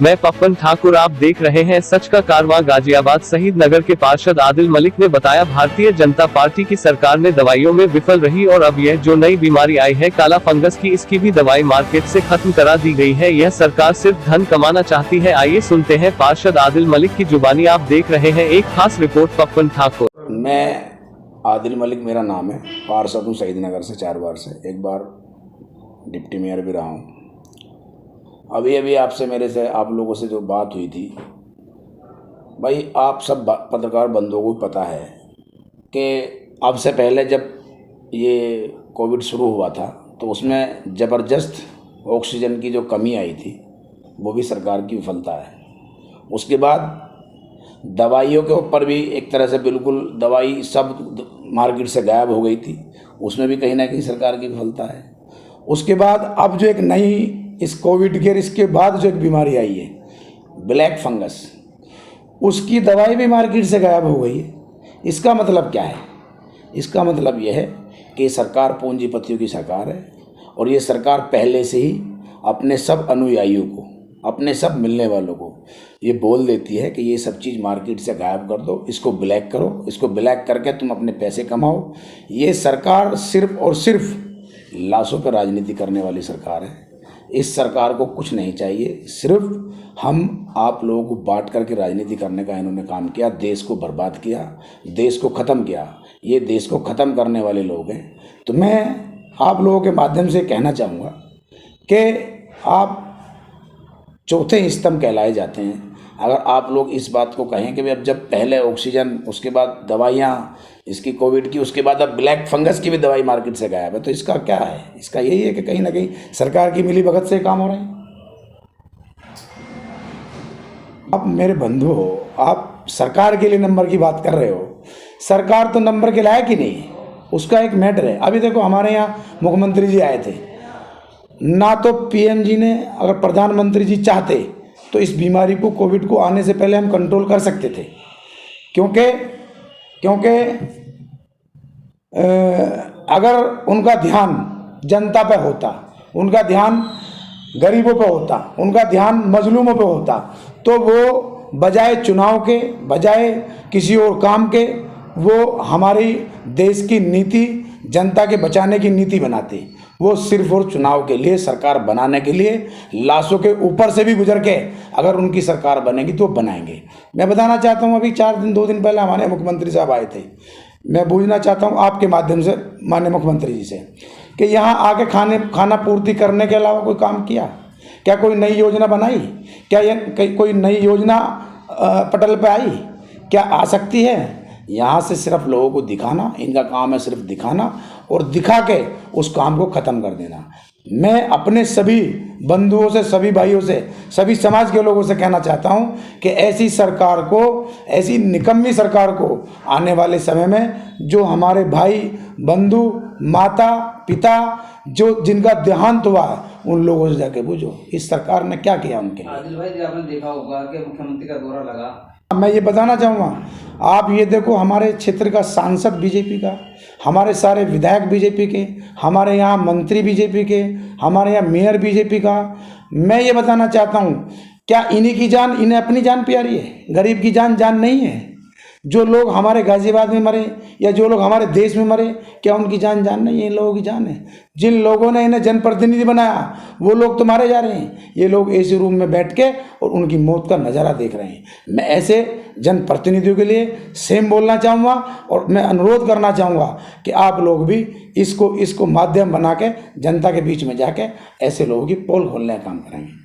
मैं पप्पन ठाकुर, आप देख रहे हैं सच का कारवां। गाजियाबाद शहीद नगर के पार्षद आदिल मलिक ने बताया, भारतीय जनता पार्टी की सरकार ने दवाइयों में विफल रही और अब यह जो नई बीमारी आई है काला फंगस की, इसकी भी दवाई मार्केट से खत्म करा दी गई है। यह सरकार सिर्फ धन कमाना चाहती है। आइए सुनते हैं पार्षद आदिल मलिक की जुबानी। आप देख रहे हैं एक खास रिपोर्ट पप्पन ठाकुर। मैं आदिल मलिक मेरा नाम है, पार्षद हूँ शहीद नगर से 4 बार से, 1 बार डिप्टी मेयर भी रहा हूँ। अभी आपसे मेरे से आप लोगों से जो बात हुई थी, भाई आप सब पत्रकार बंधुओं को पता है कि अब से पहले जब ये कोविड शुरू हुआ था तो उसमें ज़बरदस्त ऑक्सीजन की जो कमी आई थी वो भी सरकार की विफलता है। उसके बाद दवाइयों के ऊपर भी एक तरह से बिल्कुल दवाई सब मार्केट से गायब हो गई थी, उसमें भी कहीं ना कहीं सरकार की विफलता है। उसके बाद अब जो एक नई इस कोविड के इसके बाद जो एक बीमारी आई है ब्लैक फंगस, उसकी दवाई भी मार्केट से गायब हो गई है। इसका मतलब क्या है? इसका मतलब यह है कि सरकार पूंजीपतियों की सरकार है और ये सरकार पहले से ही अपने सब अनुयायियों को, अपने सब मिलने वालों को ये बोल देती है कि ये सब चीज़ मार्केट से गायब कर दो, इसको ब्लैक करो, इसको ब्लैक करके तुम अपने पैसे कमाओ। ये सरकार सिर्फ और सिर्फ लाशों पर राजनीति करने वाली सरकार है। इस सरकार को कुछ नहीं चाहिए, सिर्फ हम आप लोगों को बांट करके राजनीति करने का इन्होंने काम किया, देश को बर्बाद किया, देश को ख़त्म किया। ये देश को ख़त्म करने वाले लोग हैं। तो मैं आप लोगों के माध्यम से कहना चाहूँगा कि आप चौथे स्तंभ कहलाए जाते हैं। अगर आप लोग इस बात को कहें कि भाई अब जब पहले ऑक्सीजन, उसके बाद दवाइयाँ इसकी कोविड की, उसके बाद अब ब्लैक फंगस की भी दवाई मार्केट से गायब है, तो इसका क्या है? इसका यही है कि कहीं ना कहीं सरकार की मिलीभगत से काम हो रहे हैं। अब मेरे बंधु हो, आप सरकार के लिए नंबर की बात कर रहे हो, सरकार तो नंबर के लायक ही नहीं है, उसका एक मैटर है। अभी देखो हमारे यहाँ मुख्यमंत्री जी आए थे ना, तो पीएम जी ने, अगर प्रधानमंत्री जी चाहते तो इस बीमारी को, कोविड को आने से पहले हम कंट्रोल कर सकते थे, क्योंकि अगर उनका ध्यान जनता पे होता, उनका ध्यान गरीबों पे होता, उनका ध्यान मजलूमों पे होता, तो वो बजाय चुनाव के, बजाय किसी और काम के, वो हमारी देश की नीति, जनता के बचाने की नीति बनाते। वो सिर्फ और चुनाव के लिए, सरकार बनाने के लिए, लाशों के ऊपर से भी गुजर के अगर उनकी सरकार बनेगी तो बनाएंगे। मैं बताना चाहता हूँ, अभी 2 दिन पहले हमारे मुख्यमंत्री साहब आए थे। मैं पूछना चाहता हूँ आपके माध्यम से माननीय मुख्यमंत्री जी से कि यहाँ आके खाना पूर्ति करने के अलावा कोई काम किया क्या? कोई नई योजना बनाई क्या? कोई नई योजना पटल पे आई क्या? आ सकती है? यहाँ से सिर्फ लोगों को दिखाना, इनका काम है सिर्फ दिखाना और दिखा के उस काम को ख़त्म कर देना। मैं अपने सभी बंधुओं से, सभी भाइयों से, सभी समाज के लोगों से कहना चाहता हूँ कि ऐसी सरकार को, ऐसी निकम्मी सरकार को आने वाले समय में जो हमारे भाई, बंधु, माता, पिता, जो जिनका देहांत हुआ है, उन लोगों से जाके पूछो इस सरकार ने क्या किया उनके लिए। आदिल भाई जी, आपने देखा होगा कि मुख्यमंत्री का दौरा लगा। मैं ये बताना चाहूँगा, आप ये देखो हमारे क्षेत्र का सांसद बीजेपी का, हमारे सारे विधायक बीजेपी के, हमारे यहाँ मंत्री बीजेपी के, हमारे यहाँ मेयर बीजेपी का। मैं ये बताना चाहता हूँ, क्या इन्हीं की जान, इन्हें अपनी जान प्यारी है? गरीब की जान नहीं है? जो लोग हमारे गाजियाबाद में मरे या जो लोग हमारे देश में मरे, क्या उनकी जान नहीं है? इन लोगों की जान है। जिन लोगों ने इन्हें जनप्रतिनिधि बनाया वो लोग तो मारे जा रहे हैं, ये लोग एसी रूम में बैठ के और उनकी मौत का नज़ारा देख रहे हैं। मैं ऐसे जनप्रतिनिधियों के लिए सेम बोलना चाहूँगा और मैं अनुरोध करना चाहूँगा कि आप लोग भी इसको माध्यम बना के जनता के बीच में जाके ऐसे लोगों की पोल खोलने का काम करेंगे।